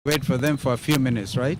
wait for them for a few minutes, right?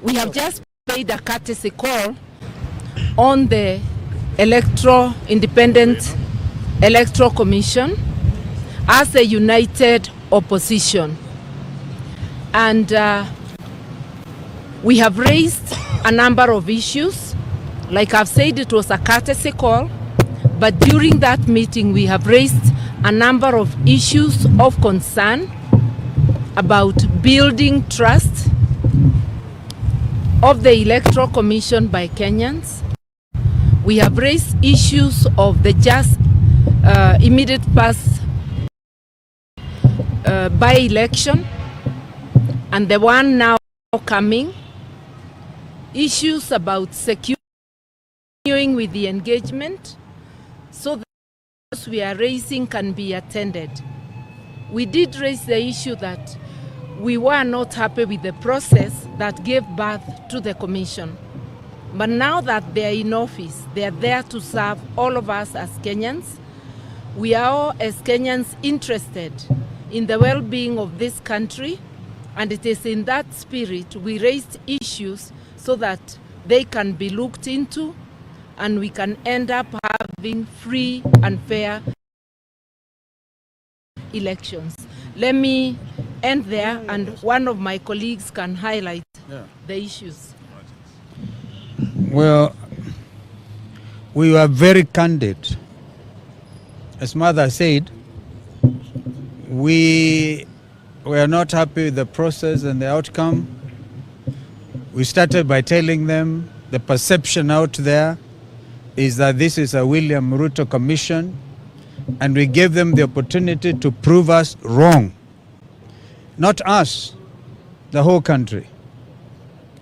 We have just made a courtesy call on the Independent Electoral Commission as a united opposition. And we have raised a number of issues. Like I've said, it was a courtesy call, but during that meeting we have raised a number of issues of concern about building trust of the Electoral Commission by Kenyans. We have raised issues of the just immediate past by-election and the one now coming. Issues about securing with the engagement so that those we are raising can be attended. We did raise the issue that we were not happy with the process that gave birth to the commission. But now that they are in office, they are there to serve all of us as Kenyans. We are all as Kenyans interested in the well-being of this country, and it is in that spirit we raised issues so that they can be looked into and we can end up having free and fair elections. Let me end there, and one of my colleagues can highlight the issues. Well, we were very candid. As Mother said, we were not happy with the process and the outcome. We started by telling them the perception out there is that this is a William Ruto commission, and we gave them the opportunity to prove us wrong. Not us, the whole country.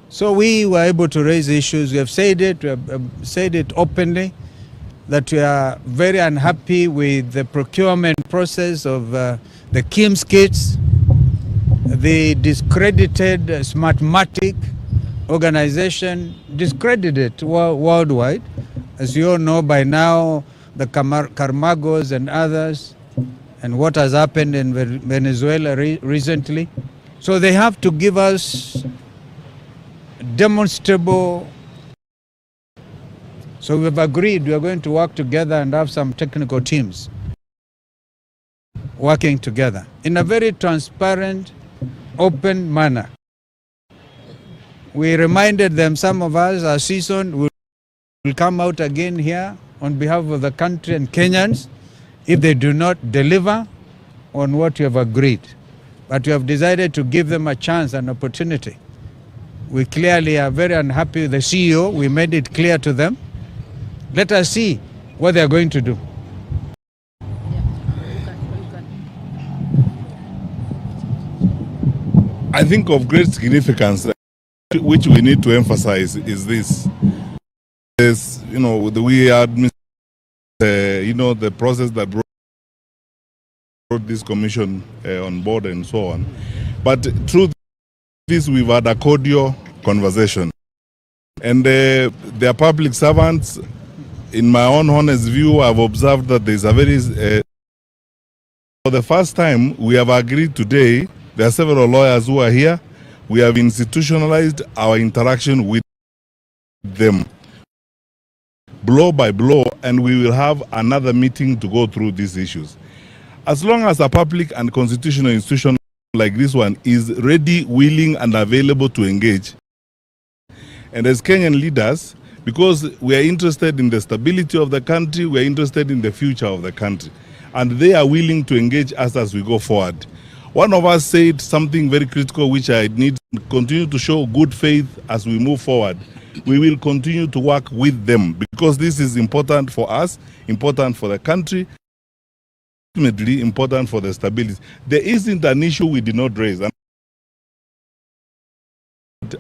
So we were able to raise issues. We have said it openly, that we are very unhappy with the procurement process of the KIMS kits, the discredited Smartmatic organization, discredited worldwide. As you all know by now, the Carmagos and others, and what has happened in Venezuela recently. So they have to give us demonstrable. So we've agreed we are going to work together and have some technical teams working together in a very transparent, open manner. We reminded them, some of us are seasoned, will come out again here on behalf of the country and Kenyans if they do not deliver on what we have agreed. But we have decided to give them a chance, an opportunity. We clearly are very unhappy with the CEO. We made it clear to them. Let us see what they are going to do. I think of great significance, which we need to emphasize, is this. Is, we had the process that brought this commission on board and so on. But through this, we've had a cordial conversation. And they are public servants. In my own honest view, I've observed that there's a very... for the first time, we have agreed today, there are several lawyers who are here, we have institutionalized our interaction with them, blow by blow, and we will have another meeting to go through these issues. As long as a public and constitutional institution like this one is ready, willing, and available to engage, and as Kenyan leaders, because we are interested in the stability of the country, we are interested in the future of the country, and they are willing to engage us as we go forward. One of us said something very critical, which I need to continue to show good faith as we move forward. We will continue to work with them because this is important for us, important for the country, ultimately important for the stability. There isn't an issue we did not raise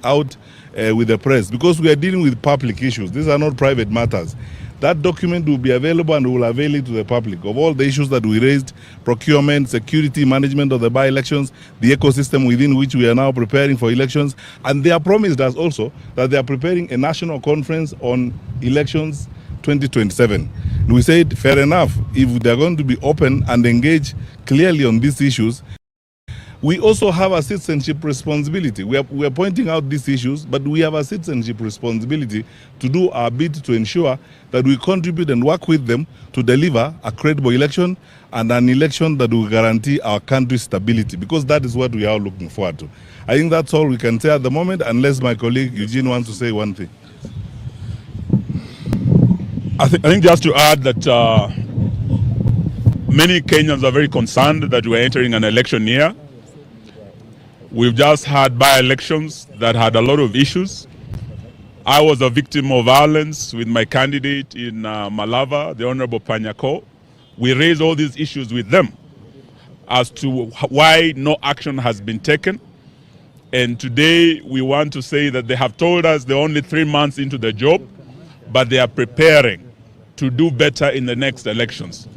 out with the press because we are dealing with public issues. These are not private matters. That document will be available and we will avail it to the public of all the issues that we raised: procurement, security, management of the by-elections, the ecosystem within which we are now preparing for elections. And they have promised us also that they are preparing a national conference on elections 2027. And we said, fair enough, if they are going to be open and engage clearly on these issues, we also have a citizenship responsibility. We are pointing out these issues, but we have a citizenship responsibility to do our bit to ensure that we contribute and work with them to deliver a credible election and an election that will guarantee our country's stability, because that is what we are looking forward to. I think that's all we can say at the moment, unless my colleague Eugene wants to say one thing. I think just to add that many Kenyans are very concerned that we're entering an election year. We've just had by-elections that had a lot of issues. I was a victim of violence with my candidate in Malava, the Honorable Panyako. We raised all these issues with them as to why no action has been taken. And today we want to say that they have told us they're only 3 months into the job, but they are preparing to do better in the next elections.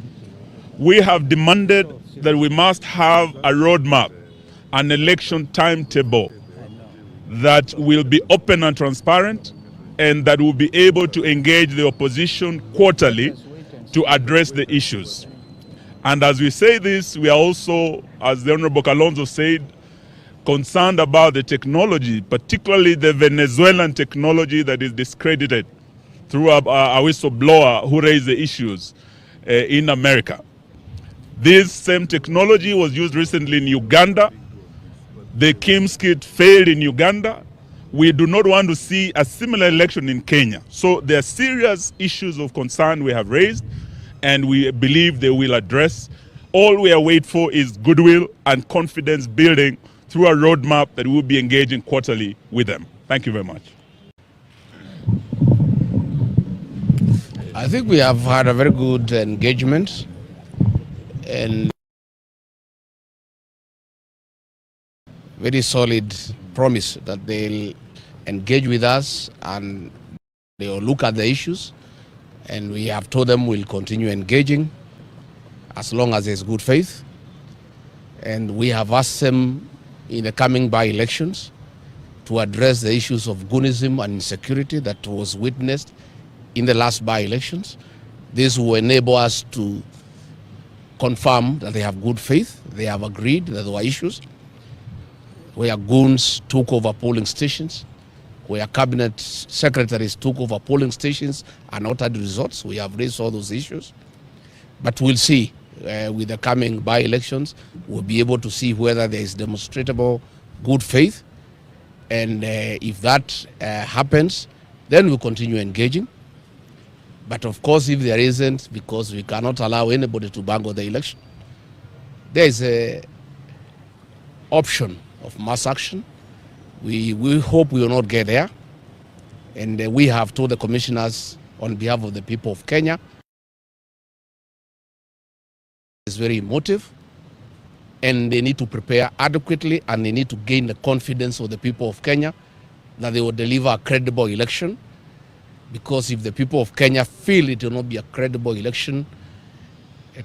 We have demanded that we must have a roadmap, an election timetable that will be open and transparent, and that will be able to engage the opposition quarterly to address the issues. And as we say this, we are also, as the Honorable Kalonzo said, concerned about the technology, particularly the Venezuelan technology that is discredited through a whistleblower who raised the issues in America. This same technology was used recently in Uganda. The Kim's kit failed in Uganda. We do not want to see a similar election in Kenya. So there are serious issues of concern we have raised, and we believe they will address. All we are waiting for is goodwill and confidence building through a roadmap that we will be engaging quarterly with them. Thank you very much. I think we have had a very good engagement, and very solid promise that they'll engage with us and they'll look at the issues, and we have told them we'll continue engaging as long as there's good faith. And we have asked them in the coming by-elections to address the issues of goonism and insecurity that was witnessed in the last by-elections. This will enable us to confirm that they have good faith. They have agreed that there were issues where goons took over polling stations, where cabinet secretaries took over polling stations and altered results. We have raised all those issues. But we'll see with the coming by-elections, we'll be able to see whether there is demonstrable good faith. And if that happens, then we'll continue engaging. But of course, if there isn't, because we cannot allow anybody to bungle the election, there is an option of mass action. We hope we will not get there. And we have told the commissioners on behalf of the people of Kenya, it's very emotive, and they need to prepare adequately, and they need to gain the confidence of the people of Kenya that they will deliver a credible election. Because if the people of Kenya feel it will not be a credible election,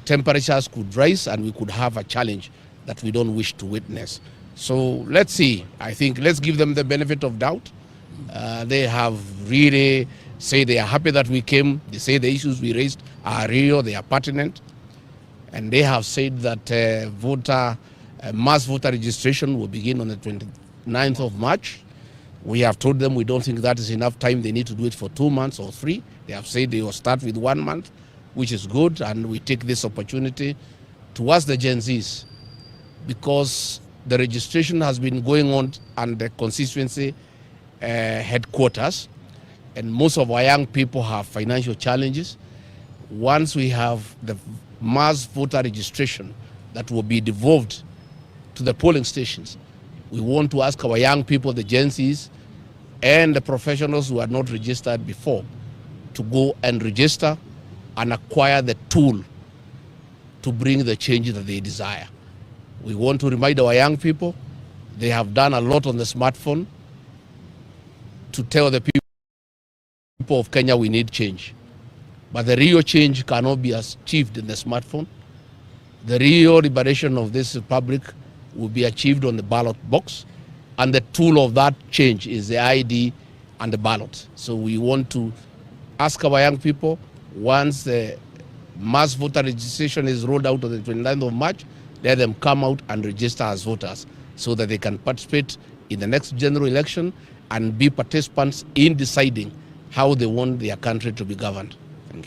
temperatures could rise and we could have a challenge that we don't wish to witness. So let's see. I think let's give them the benefit of doubt. They have really said they are happy that we came. They say the issues we raised are real, they are pertinent. And they have said that mass voter registration will begin on the 29th of March. We have told them we don't think that is enough time. They need to do it for 2 months or 3. They have said they will start with 1 month, which is good. And we take this opportunity to ask the Gen Zs, because the registration has been going on at the constituency headquarters. and most of our young people have financial challenges. Once we have the mass voter registration that will be devolved to the polling stations, we want to ask our young people, the Gen Zs, and the professionals who are not registered before to go and register and acquire the tool to bring the change that they desire. We want to remind our young people they have done a lot on the smartphone to tell the people of Kenya we need change. But the real change cannot be achieved in the smartphone. The real liberation of this republic will be achieved on the ballot box, and the tool of that change is the ID and the ballot. So we want to ask our young people, once the mass voter registration is rolled out on the 29th of March, let them come out and register as voters so that they can participate in the next general election and be participants in deciding how they want their country to be governed.